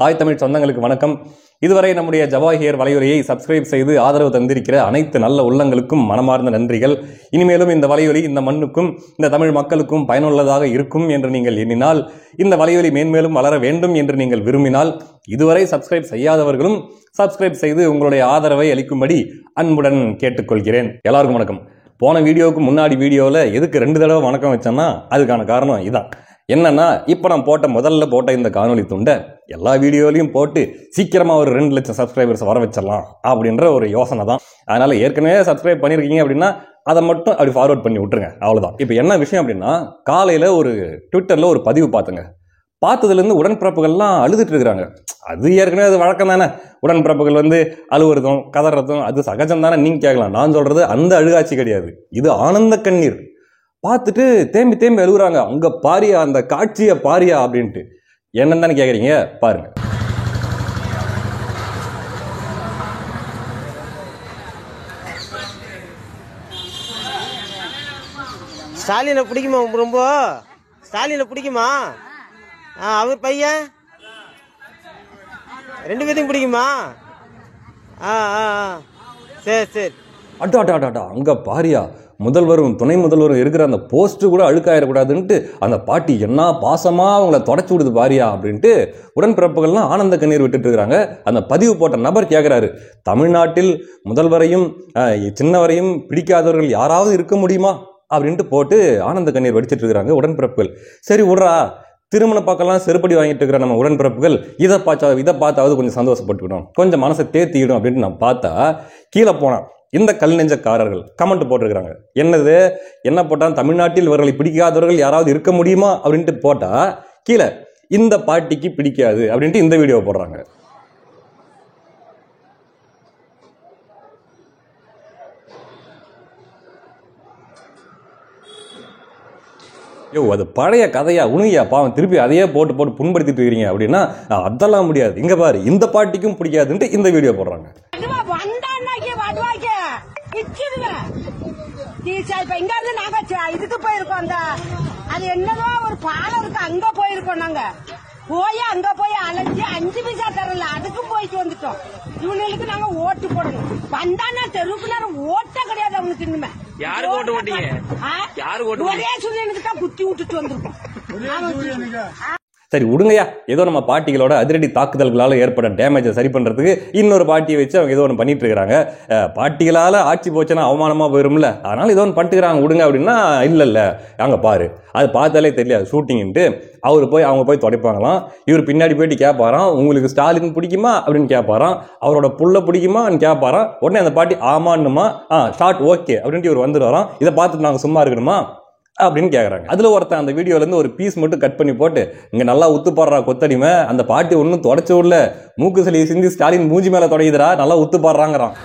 தாய் தமிழ் சொந்தங்களுக்கு வணக்கம். இதுவரை நம்முடைய ஜவாஹியர் வலையொலியை சப்ஸ்கிரைப் செய்து ஆதரவு தந்திருக்கிற அனைத்து நல்ல உள்ளங்களுக்கும் மனமார்ந்த நன்றிகள். இனிமேலும் இந்த வலையொலி இந்த மண்ணுக்கும் இந்த தமிழ் மக்களுக்கும் பயனுள்ளதாக இருக்கும் என்று நீங்கள் எண்ணினால், இந்த வலையொலி மேன்மேலும் வளர வேண்டும் என்று நீங்கள் விரும்பினால், இதுவரை சப்ஸ்கிரைப் செய்யாதவர்களும் சப்ஸ்கிரைப் செய்து உங்களுடைய ஆதரவை அளிக்கும்படி அன்புடன் கேட்டுக்கொள்கிறேன். எல்லாருக்கும் வணக்கம். போன வீடியோவுக்கு முன்னாடி வீடியோவில் எதுக்கு 2 தடவை வணக்கம் வச்சேன்னா அதுக்கான காரணம் இதான். என்னன்னா, இப்போ நான் முதல்ல போட்ட இந்த காணொலி துண்டை எல்லா வீடியோலையும் போட்டு சீக்கிரமாக ஒரு 2 லட்சம் சப்ஸ்கிரைபர்ஸ் வர வச்சிடலாம் அப்படின்ற ஒரு யோசனை தான். அதனால ஏற்கனவே சப்ஸ்கிரைப் பண்ணியிருக்கீங்க அப்படின்னா அதை மட்டும் அப்படி ஃபார்வர்ட் பண்ணி விட்டுருங்க, அவ்வளோதான். இப்போ என்ன விஷயம் அப்படின்னா, காலையில் ஒரு ட்விட்டரில் ஒரு பதிவு பார்த்துங்க. பார்த்ததுலேருந்து உடன்பிறப்புகள்லாம் அழுதுட்டு இருக்கிறாங்க. அது ஏற்கனவே அது வழக்கம் தானே. உடன்பிறப்புகள் அழுவுறதும் கதறதும் அது சகஜம் தானே. நீங்கள் கேட்கலாம். நான் சொல்கிறது அந்த அழுகாட்சி கிடையாது, இது ஆனந்த கண்ணீர். பார்த்துட்டு தேம்பி அழுகுறாங்க. அங்க பாரியா, அந்த காட்சியை பாரியா அப்படின்ட்டு. என்னன்னு தானே கேட்குறீங்க, பாருங்க. ஸ்டாலினை பிடிக்குமா? ரொம்ப ஸ்டாலினை பிடிக்குமா? அவர் பையன் 2 பேர்த்தையும் பிடிக்குமா? சரி. அட்டா அங்க பாரியா, முதல்வரும் துணை முதல்வரும் இருக்கிற அந்த போஸ்ட் கூட அழுக்காயிடக்கூடாதுன்ட்டு அந்த பாட்டி என்ன பாசமா அவங்கள தொடச்சு விடுது பாரியா அப்படின்ட்டு உடன்பிறப்புகள்லாம் ஆனந்த கண்ணீர் விட்டுட்டு இருக்கிறாங்க. அந்த பதிவு போட்ட நபர் கேட்கிறாரு, தமிழ்நாட்டில் முதல்வரையும் சின்னவரையும் பிடிக்காதவர்கள் யாராவது இருக்க முடியுமா அப்படின்ட்டு போட்டு ஆனந்த கண்ணீர் வடிச்சிட்டு இருக்கிறாங்க உடன்பிறப்புகள். சரி விட்றா, திருமண பக்கம்லாம் செருப்படி வாங்கிட்டு இருக்கிற நம்ம உடன்பிறப்புகள் இதை பார்த்தாவது கொஞ்சம் சந்தோஷப்பட்டுக்கணும், கொஞ்சம் மனசை தேத்திக்கிடும் அப்படின்ட்டு நான் பார்த்தா, கீழே போனான் இந்த கல் நெஞ்சக்காரர்கள் கமெண்ட் போட்டிருக்கிறாங்க. என்னது, என்ன போட்டால் தமிழ்நாட்டில் இவர்களை பிடிக்காதவர்கள் யாராவது இருக்க முடியுமா அப்படின்ட்டு போட்டா, கீழே இந்த பாட்டிக்கு பிடிக்காது அப்படின்ட்டு இந்த வீடியோ போடுறாங்க. யோ, அது பழைய கதையா உணுகியா, பாவம் திருப்பி அதையே போட்டு புண்படுத்திட்டு இருக்கிறீங்க அப்படின்னா அதெல்லாம் முடியாது. இங்க பாரு, இந்த பாட்டிக்கும் பிடிக்காதுன்ட்டு இந்த வீடியோ போடுறாங்க. இதுக்கு போயிருக்கோம், அது என்னதோ ஒரு பாலம் இருக்கு, அங்க போயிருக்கோம். நாங்க அங்க போய் அலைஞ்சி 5 பைசா தரல, அதுக்கும் போயிட்டு வந்துட்டோம். இவங்களுக்கு நாங்க ஓட்டு போடணும். வந்தானா தெருவுக்கு நேரம் ஓட்ட கிடையாது அவனுக்கு. இனிமே ஒரே சூரியனுக்கு தான் குத்தி விட்டுட்டு வந்திருக்கோம். சரி விடுங்கய்யா, ஏதோ நம்ம பாட்டிகளோட அதிரடி தாக்குதல்களால் ஏற்பட டேமேஜை சரி பண்ணுறதுக்கு இன்னொரு பாட்டியை வச்சு அவங்க ஏதோ ஒன்று பண்ணிட்டு இருக்கிறாங்க. பாட்டிகளால் ஆட்சி போச்சுன்னா அவமானமாக போயிரும்ல, அதனால ஏதோ ஒன்று பண்ணிட்டுக்கிறாங்க விடுங்க அப்படின்னா, இல்லை அங்கே பாரு, அது பார்த்தாலே தெரியாது ஷூட்டிங்ன்ட்டு அவங்க போய் துடைப்பாங்களாம். இவர் பின்னாடி போயிட்டு கேட்பாராம், உங்களுக்கு ஸ்டாலின் பிடிக்குமா அப்படின்னு கேட்பாராம், அவரோட புள்ள பிடிக்குமான்னு கேட்பாராம். உடனே அந்த பாட்டி ஆமான்னுமா, ஷார்ட் ஓகே அப்படின்ட்டு இவர் வந்துடுவாராம். இதை பார்த்துட்டு நாங்கள் சும்மா இருக்கணுமா அப்படின்னு கேட்குறாங்க. அதில் ஒருத்தன் அந்த வீடியோலேருந்து ஒரு பீஸ் மட்டும் கட் பண்ணி போட்டு, இங்கே நல்லா உத்து பாடுறா கொத்தடிமை, அந்த பாட்டி ஒன்றும் தொடச்ச உள்ள மூக்கு சளி சிந்தி ஸ்டாலின் மூஞ்சி மேலே தொடங்குதுரா, நல்லா உத்து பாடுறாங்கிறான்.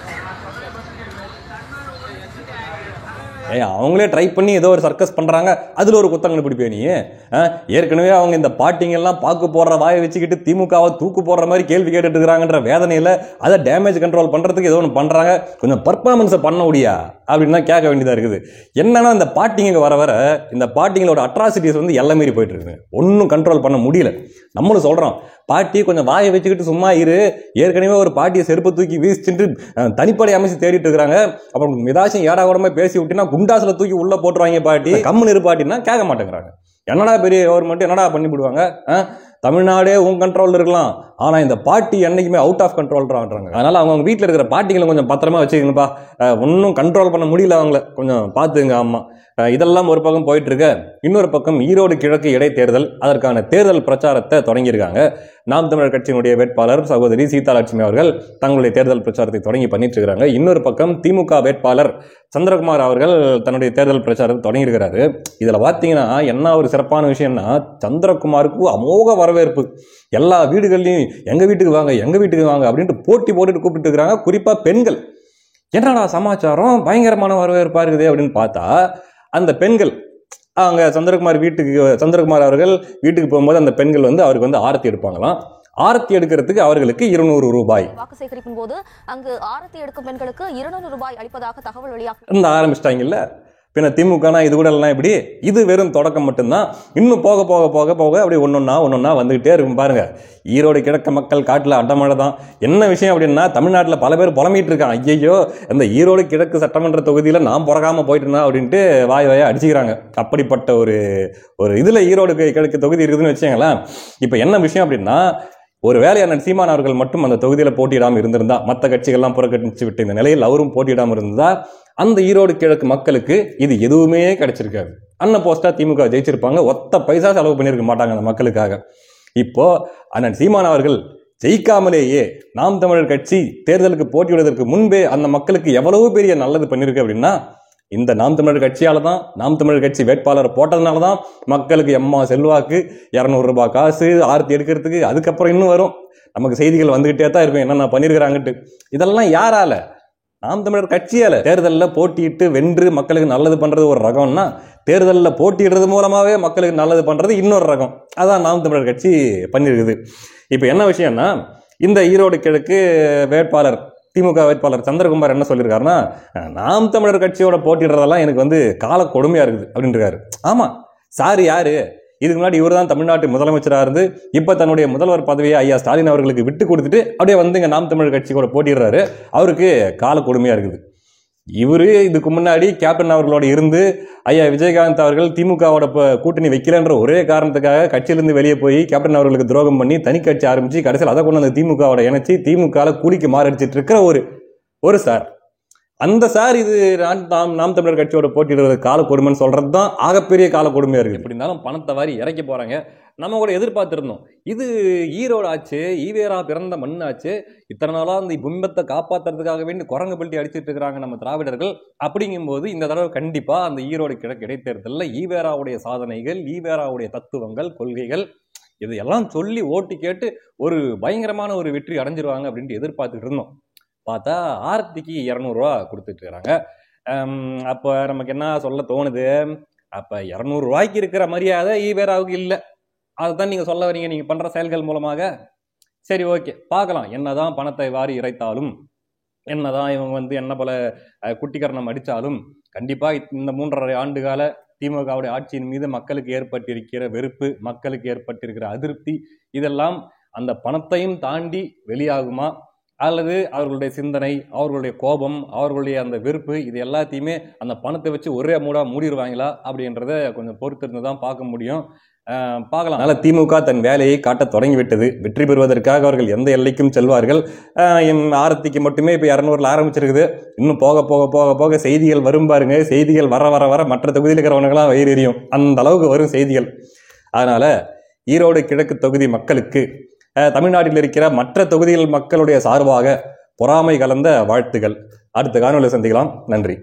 அவங்களே ட்ரை பண்ணி ஏதோ ஒரு சர்க்கஸ் பண்ணுறாங்க, அதில் ஒரு குத்தங்களை பிடிப்பே நீ. ஏற்கனவே அவங்க இந்த பாட்டிங்கெல்லாம் பாக்கு போடுற வாயை வச்சுக்கிட்டு திமுகவை தூக்கு போடுற மாதிரி கேள்வி கேட்டுட்டு இருக்கிறாங்கன்ற வேதனையில் அதை டேமேஜ் கண்ட்ரோல் பண்ணுறதுக்கு ஏதோ ஒன்று பண்ணுறாங்க. கொஞ்சம் பர்ஃபார்மன்ஸை பண்ண முடியா அப்படின்னு தான் கேட்க வேண்டியதாக இருக்குது. என்னன்னா, இந்த பாட்டிங்க வர இந்த பாட்டிங்களோட அட்ராசிட்டிஸ் எல்லாம் மீறி போயிட்டு இருக்குது. ஒன்றும் கண்ட்ரோல் பண்ண முடியல. நம்மளும் சொல்கிறோம், பாட்டி கொஞ்சம் வாயை வச்சுக்கிட்டு சும்மா இரு. ஏற்கனவே ஒரு பாட்டியை செருப்பு தூக்கி வீசிட்டு தனிப்படை அமைச்சு தேடிட்டு இருக்கிறாங்க. அப்புறம் ஏதாச்சும் ஏடாகூடமா பேசி விட்டுனா குண்டாசில் தூக்கி உள்ள போட்டுருவாங்க. பாட்டி கம்முன்னு இரு பாட்டின்னா கேட்க மாட்டேங்கிறாங்க. என்னடா பெரிய கவர்மெண்ட் என்னடா பண்ணி விடுவாங்க. தமிழ்நாடே உன் கண்ட்ரோல் இருக்கலாம், ஆனா இந்த பாட்டி என்னைக்குமே அவுட் ஆஃப் கண்ட்ரோல்ன்றாங்க. அதனால அவங்க வீட்டில் இருக்கிற பாட்டிகளை கொஞ்சம் பத்திரமா வச்சுக்கணும்பா. ஒன்றும் கண்ட்ரோல் பண்ண முடியல அவங்கள, கொஞ்சம் பார்த்துங்க. ஆமா, இதெல்லாம் ஒரு பக்கம் போயிட்டு இருக்க, இன்னொரு பக்கம் ஈரோடு கிழக்கு இடைத்தேர்தல், அதற்கான தேர்தல் பிரச்சாரத்தை தொடங்கியிருக்காங்க. நாம் தமிழர் கட்சியினுடைய வேட்பாளர் சகோதரி சீதாலட்சுமி அவர்கள் தங்களுடைய தேர்தல் பிரச்சாரத்தை தொடங்கி பண்ணிட்டு இருக்காங்க. இன்னொரு பக்கம் திமுக வேட்பாளர் சந்திரகுமார் அவர்கள் தன்னுடைய தேர்தல் பிரச்சாரத்தை தொடங்கியிருக்கிறாரு. இதுல பார்த்தீங்கன்னா என்ன ஒரு சிறப்பான விஷயம்னா, சந்திரகுமாருக்கு அமோக வரவேற்பு. எல்லா வீடுகள்லையும் எங்க வீட்டுக்கு வாங்க அப்படின்ட்டு போட்டி போட்டுட்டு கூப்பிட்டு இருக்கிறாங்க. குறிப்பா பெண்கள். என்னடா சமாச்சாரம், பயங்கரமான வரவேற்பா இருக்குது அப்படின்னு பார்த்தா, அந்த பெண்கள் அவங்க சந்திரகுமார் அவர்கள் வீட்டுக்கு போகும்போது அந்த பெண்கள் அவருக்கு ஆரத்தி எடுப்பாங்களாம். ஆரத்தி எடுக்கிறதுக்கு அவர்களுக்கு 200 ரூபாய். வாக்கு சேகரிப்பின் போது அங்கு ஆரத்தி எடுக்கும் பெண்களுக்கு 200 ரூபாய் அளிப்பதாக தகவல் வெளியாக ஆரம்பிச்சிட்டாங்கல்ல. பின்ன திமுகனா இது கூட எல்லாம் இப்படி, இது வெறும் தொடக்கம் மட்டும்தான். இன்னும் போக போக போக போக அப்படி ஒன்னொன்னா வந்துகிட்டே இருக்கும் பாருங்க. ஈரோடு கிழக்கு மக்கள் காட்டுல அடமழை தான். என்ன விஷயம் அப்படின்னா, தமிழ்நாட்டில் பல பேர் புலம்பிட்டு இருக்காங்க, ஐயோ இந்த ஈரோடு கிழக்கு சட்டமன்ற தொகுதியில நான் பிறகாம போயிட்டேனா அப்படின்ட்டு வாயா அடிச்சுக்கிறாங்க. அப்படிப்பட்ட ஒரு இதுல ஈரோடு கிழக்கு தொகுதி இருக்குதுன்னு வச்சுங்களேன். இப்ப என்ன விஷயம் அப்படின்னா, ஒரு வேளை அண்ணன் சீமான் அவர்கள் மட்டும் அந்த தொகுதியில போட்டியிடாமல் இருந்திருந்தா, மற்ற கட்சிகள்லாம் புறக்கணிச்சு விட்டு இந்த நிலையில் அவரும் போட்டியிடாமல் இருந்தா, அந்த ஈரோடு கிழக்கு மக்களுக்கு இது எதுவுமே கிடைச்சிருக்காது. அண்ணன் போஸ்டா திமுக ஜெயிச்சிருப்பாங்க, ஒத்த பைசா செலவு பண்ணியிருக்க மாட்டாங்க அந்த மக்களுக்காக. இப்போ அண்ணன் சீமான் அவர்கள் ஜெயிக்காமலேயே நாம் தமிழர் கட்சி தேர்தலுக்கு போட்டியிடுவதற்கு முன்பே அந்த மக்களுக்கு எவ்வளவு பெரிய நல்லது பண்ணிருக்கு அப்படின்னா, இந்த நாம் தமிழர் கட்சியால தான், நாம் தமிழர் கட்சி வேட்பாளர் போட்டதுனால தான் மக்களுக்கு எம்மா செல்வாக்கு, 200 ரூபாய் காசு, ஆர்த்தி எடுக்கிறதுக்கு. அதுக்கப்புறம் இன்னும் வரும், நமக்கு செய்திகள் வந்துகிட்டே தான் இருக்கும் என்னென்ன பண்ணிருக்கிறாங்கட்டு. இதெல்லாம் யாரால? நாம் தமிழர் கட்சியால. தேர்தலில் போட்டியிட்டு வென்று மக்களுக்கு நல்லது பண்றது ஒரு ரகம்னா, தேர்தலில் போட்டியிடுறது மூலமாவே மக்களுக்கு நல்லது பண்றது இன்னொரு ரகம். அதான் நாம் தமிழர் கட்சி பண்ணிருக்குது. இப்ப என்ன விஷயம்னா, இந்த ஈரோடு கிழக்கு வேட்பாளர், திமுக வேட்பாளர் சந்திரகுமார் என்ன சொல்லியிருக்காருன்னா, நாம் தமிழர் கட்சியோட போட்டிடுறதெல்லாம் எனக்கு கால கொடுமையா இருக்குது அப்படின்றாரு. ஆமா, சார் யாரு? இதுக்கு முன்னாடி இவர் தான் தமிழ்நாட்டு முதலமைச்சராக இருந்து இப்ப தன்னுடைய முதல்வர் பதவியை ஐயா ஸ்டாலின் அவர்களுக்கு விட்டு கொடுத்துட்டு அப்படியே இங்க நாம் தமிழர் கட்சி கூட போட்டிடுறாரு. அவருக்கு கால கொடுமையா இருக்குது. இவரு இதுக்கு முன்னாடி கேப்டன் அவர்களோட இருந்து ஐயா விஜயகாந்த் அவர்கள் திமுகவோட கூட்டணி வைக்கலன்ற ஒரே காரணத்துக்காக கட்சியிலிருந்து வெளியே போய் கேப்டன் அவர்களுக்கு துரோகம் பண்ணி தனி கட்சி ஆரம்பிச்சு கடைசியில் அதை கொண்டு வந்து திமுகவோட இணைச்சி திமுக கூலிக்கு மாறடிச்சிட்டு இருக்கிற ஒரு சார். அந்த சார் இது நாம் தமிழர் கட்சியோட போட்டியிடுறது கால கொடுமைன்னு சொல்றது தான் ஆகப்பெரிய கால கொடுமையா இருக்கு. எப்படி இருந்தாலும் பணத்தை வாரி இறக்கி போறாங்க. நம்ம கூட எதிர்பார்த்திருந்தோம், இது ஈரோடு ஆச்சு, ஈவேரா பிறந்த மண் ஆச்சு, இத்தனை நாளா அந்த பிம்பத்தை காப்பாத்துறதுக்காக வேண்டி குரங்கு பல்ட்டி அடிச்சிட்டு இருக்கிறாங்க நம்ம திராவிடர்கள். அப்படிங்கும்போது இந்த தடவை கண்டிப்பா அந்த ஈரோடு கிழக்கு இடைத்தேர்தலில் ஈவேராவுடைய சாதனைகள், ஈவேராவுடைய தத்துவங்கள், கொள்கைகள் இதையெல்லாம் சொல்லி ஓட்டு கேட்டு ஒரு பயங்கரமான ஒரு வெற்றி அடைஞ்சிருவாங்க அப்படின்ட்டு எதிர்பார்த்துட்டு இருந்தோம். பார்த்தா ஆர்த்திக்கு 200 ரூபா கொடுத்துட்டு இருக்காங்க. அப்போ நமக்கு என்ன சொல்ல தோணுது, அப்ப 200 ரூபாய்க்கு இருக்கிற மரியாதை ஈவேராவுக்கு இல்லை. அதைத்தான் நீங்க சொல்ல வரீங்க நீங்க பண்ற செயல்கள் மூலமாக. சரி, ஓகே, பார்க்கலாம். என்னதான் பணத்தை வாரி இறைத்தாலும், என்னதான் இவங்க என்ன பல குட்டிக்கரணம் அடித்தாலும், கண்டிப்பா இந்த 3.5 ஆண்டு கால திமுகவுடைய ஆட்சியின் மீது மக்களுக்கு ஏற்பட்டிருக்கிற வெறுப்பு, மக்களுக்கு ஏற்பட்டிருக்கிற அதிருப்தி, இதெல்லாம் அந்த பணத்தையும் தாண்டி வெளியாகுமா, அல்லது அவர்களுடைய சிந்தனை, அவர்களுடைய கோபம், அவர்களுடைய அந்த வெறுப்பு, இது எல்லாத்தையுமே அந்த பணத்தை வச்சு ஒரே மூடிடுவாங்களா அப்படின்றத கொஞ்சம் பொறுத்திருந்து தான் பார்க்க முடியும். பார்க்கலாம். அதனால திமுக தன் வேலையை காட்ட தொடங்கிவிட்டது. வெற்றி பெறுவதற்காக அவர்கள் எந்த எல்லைக்கும் செல்வார்கள். ஆரத்திக்கு மட்டுமே இப்போ 200 ஆரம்பிச்சிருக்குது. இன்னும் போக போக போக போக செய்திகள் வரும் பாருங்க. செய்திகள் வர வர வர மற்ற தொகுதியில் இருக்கிறவனுங்களாம் வயிறு எரியும், அந்த அளவுக்கு வரும் செய்திகள். அதனால ஈரோடு கிழக்கு தொகுதி மக்களுக்கு, தமிழ்நாட்டில் இருக்கிற மற்ற தொகுதிகள் மக்களுடைய சார்பாக பொறாமை கலந்த வாழ்த்துகள். அடுத்த காணொலியில் சந்திக்கலாம். நன்றி.